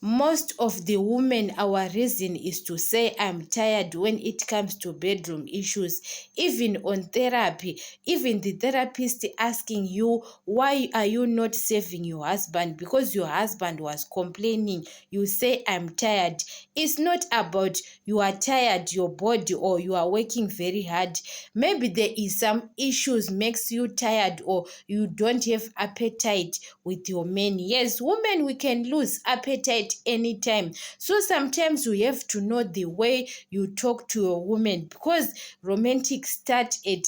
most of the women, our reason is to say I'm tired when it comes to bedroom issues. Even on therapy, even the therapist asking you, why are you not saving your husband? Because your husband was complaining. You say I'm tired. It's not about you are tired, your body, or you are working very hard. Maybe there is some issues makes you tired, or you don't have appetite with your men. Yes, women, we can lose appetite anytime. So sometimes we have to know the way you talk to a woman, because romantic start at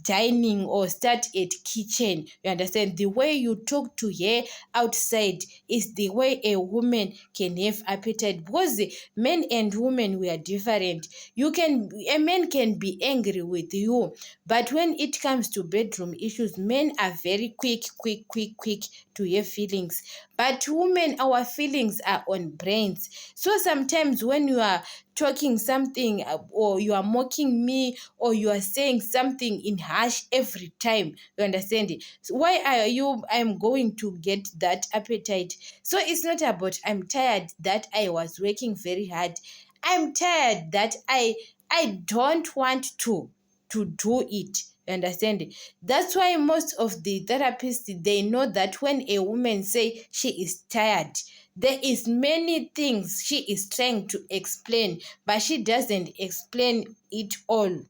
dining or start at kitchen. You understand? The way you talk to her outside is the way a woman can have appetite, because the men and women, we are different. A man can be angry with you, but when it comes to bedroom issues, men are very quick to have feelings. But women, our feelings are on brains. So sometimes when you are talking something, or you are mocking me, or you are saying something in harsh every time, you understand it? So why are you I'm going to get that appetite? So it's not about I'm tired that I was working very hard. I'm tired that I don't want to do it. You understand it? That's why most of the therapists, they know that when a woman say she is tired, there is many things she is trying to explain, but she doesn't explain it all.